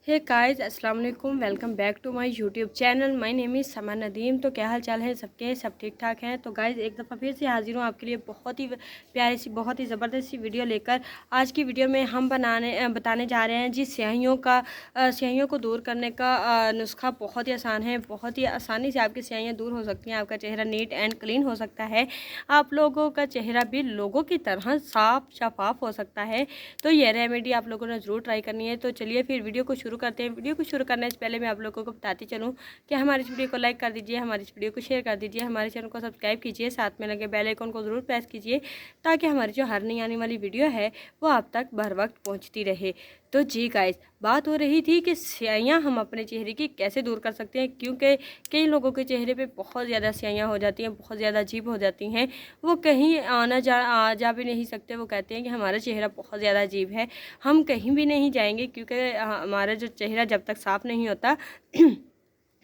हे guys, अस्सलाम वालेकुम। Welcome back to my YouTube channel. My name is Sama Nadeem. तो क्या हाल चाल है सबके? सब ठीक ठाक हैं। तो गाइस एक दफ़ा फिर से हाजिर हूँ आपके लिए बहुत ही प्यारी सी, बहुत ही ज़बरदस्त सी वीडियो लेकर। आज की वीडियो में हम बताने जा रहे हैं जी स्याहियों को दूर करने का नुस्खा बहुत ही आसान है। बहुत ही आसानी से आपकी स्याहियाँ दूर हो सकती हैं। आपका चेहरा नीट एंड क्लीन हो सकता है। आप लोगों का चेहरा भी लोगों की तरह साफ शफाफ हो सकता है। तो ये रेमेडी आप लोगों ने ज़रूर ट्राई करनी है। तो चलिए फिर वीडियो को शुरू करते हैं। वीडियो को शुरू करने से पहले मैं आप लोगों को बताती चलूँ कि हमारी इस वीडियो को लाइक कर दीजिए, हमारी इस वीडियो को शेयर कर दीजिए, हमारे चैनल को सब्सक्राइब कीजिए, साथ में लगे बेल आइकन को ज़रूर प्रेस कीजिए ताकि हमारी जो हर नई आने वाली वीडियो है वो आप तक बर वक्त पहुँचती रहे। तो जी गाइस, बात हो रही थी कि स्याहियाँ हम अपने चेहरे की कैसे दूर कर सकते हैं, क्योंकि कई लोगों के चेहरे पे बहुत ज़्यादा स्याहियाँ हो जाती हैं, बहुत ज़्यादा अजीब हो जाती हैं। वो कहीं आ जा भी नहीं सकते। वो कहते हैं कि हमारा चेहरा बहुत ज़्यादा अजीब है, हम कहीं भी नहीं जाएंगे, क्योंकि हमारा जो चेहरा जब तक साफ़ नहीं होता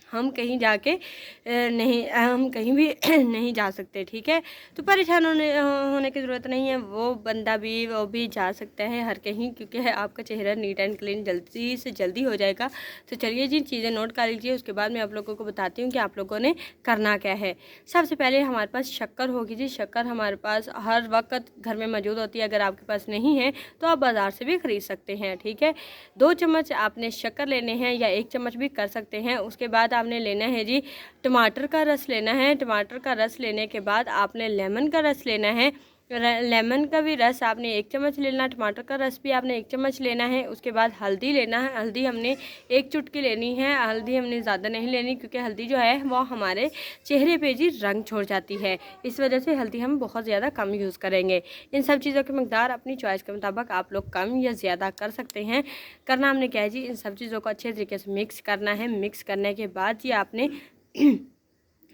हम कहीं भी नहीं जा सकते। ठीक है, तो परेशान होने की ज़रूरत नहीं है। वो भी जा सकता है हर कहीं, क्योंकि आपका चेहरा नीट एंड क्लीन जल्दी से जल्दी हो जाएगा। तो चलिए जी, चीज़ें नोट कर लीजिए, उसके बाद मैं आप लोगों को बताती हूँ कि आप लोगों ने करना क्या है। सबसे पहले हमारे पास शक्कर होगी जी। शक्कर हमारे पास हर वक्त घर में मौजूद होती है। अगर आपके पास नहीं है तो आप बाज़ार से भी ख़रीद सकते हैं। ठीक है, 2 चम्मच आपने शक्कर लेने हैं, या 1 चम्मच भी कर सकते हैं। उसके बाद आपने लेना है जी टमाटर का रस लेना है। टमाटर का रस लेने के बाद आपने लेमन का रस लेना है। लेमन का भी रस आपने 1 चम्मच लेना, टमाटर का रस भी आपने 1 चम्मच लेना है। उसके बाद हल्दी लेना है। हल्दी हमने 1 चुटकी लेनी है। हल्दी हमने ज़्यादा नहीं लेनी, क्योंकि हल्दी जो है वो हमारे चेहरे पे जी रंग छोड़ जाती है। इस वजह से हल्दी हम बहुत ज़्यादा कम यूज़ करेंगे। इन सब चीज़ों की मकदार अपनी चॉइस के मुताबिक आप लोग कम या ज़्यादा कर सकते हैं। करना हमने क्या है जी, इन सब चीज़ों को अच्छे तरीके से मिक्स करना है। मिक्स करने के बाद जी आपने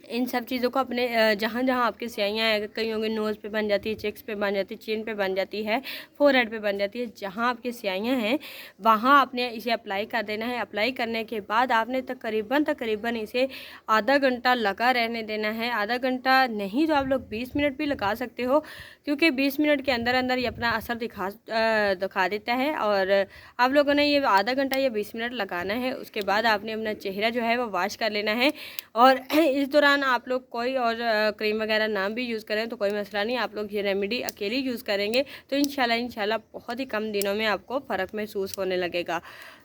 इन सब चीज़ों को अपने जहाँ जहाँ आपकी स्याहियाँ हैं, कईयों के नोज़ पे बन जाती है, चेक्स पे बन जाती है, चिन पे बन जाती है, फोरहेड पे बन जाती है, जहाँ आपकी स्याहियाँ हैं वहाँ आपने इसे अप्लाई कर देना है। अप्लाई करने के बाद आपने तकरीबन इसे आधा घंटा लगा रहने देना है। आधा घंटा नहीं तो आप लोग 20 मिनट भी लगा सकते हो, क्योंकि 20 मिनट के अंदर अंदर ये अपना असर दिखा देता है। और आप लोगों ने ये आधा घंटा या 20 मिनट लगाना है। उसके बाद आपने अपना चेहरा जो है वो वॉश कर लेना है। और इस दौरान आप लोग कोई और क्रीम वगैरह ना भी यूज़ करें तो कोई मसला नहीं। आप लोग ये रेमेडी अकेली यूज़ करेंगे तो इंशाल्लाह बहुत ही कम दिनों में आपको फ़र्क महसूस होने लगेगा।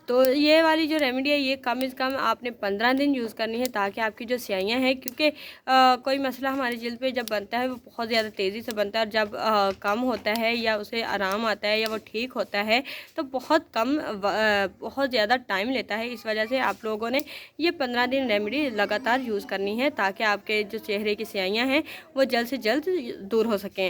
तो ये वाली जो रेमेडी है ये कम से कम आपने 15 दिन यूज़ करनी है, ताकि आपकी जो स्याहियाँ हैं, क्योंकि कोई मसला हमारी जल्द पे जब बनता है वो बहुत ज़्यादा तेज़ी से बनता है, और जब कम होता है या उसे आराम आता है या वो ठीक होता है तो बहुत ज़्यादा टाइम लेता है। इस वजह से आप लोगों ने ये 15 दिन रेमेडी लगातार यूज़ करनी है, ताकि आपके जो चेहरे की स्याहियाँ हैं वो जल्द से जल्द दूर हो सकें।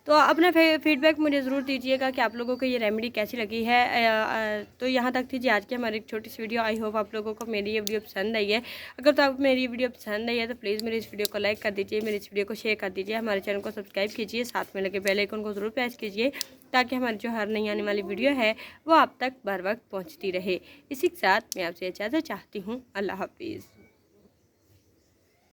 तो अपना फीडबैक मुझे ज़रूर दीजिएगा कि आप लोगों को ये रेमेडी कैसी लगी है। तो यहाँ तक थी जी आज की हमारी एक छोटी सी वीडियो। आई होप आप लोगों को मेरी ये वीडियो पसंद आई है। अगर तो आपको मेरी वीडियो पसंद आई है तो प्लीज़ मेरी इस वीडियो को लाइक कर दीजिए, मेरी इस वीडियो को शेयर कर दीजिए, हमारे चैनल को सब्सक्राइब कीजिए, साथ में लगे बेल आइकन को ज़रूर प्रेस कीजिए ताकि हमारी जो हर नई आने वाली वीडियो है वो आप तक बर वक्त पहुँचती रहे। इसी के साथ मैं आपसे इजाज़त चाहती हूँ। अल्लाह हाफिज़।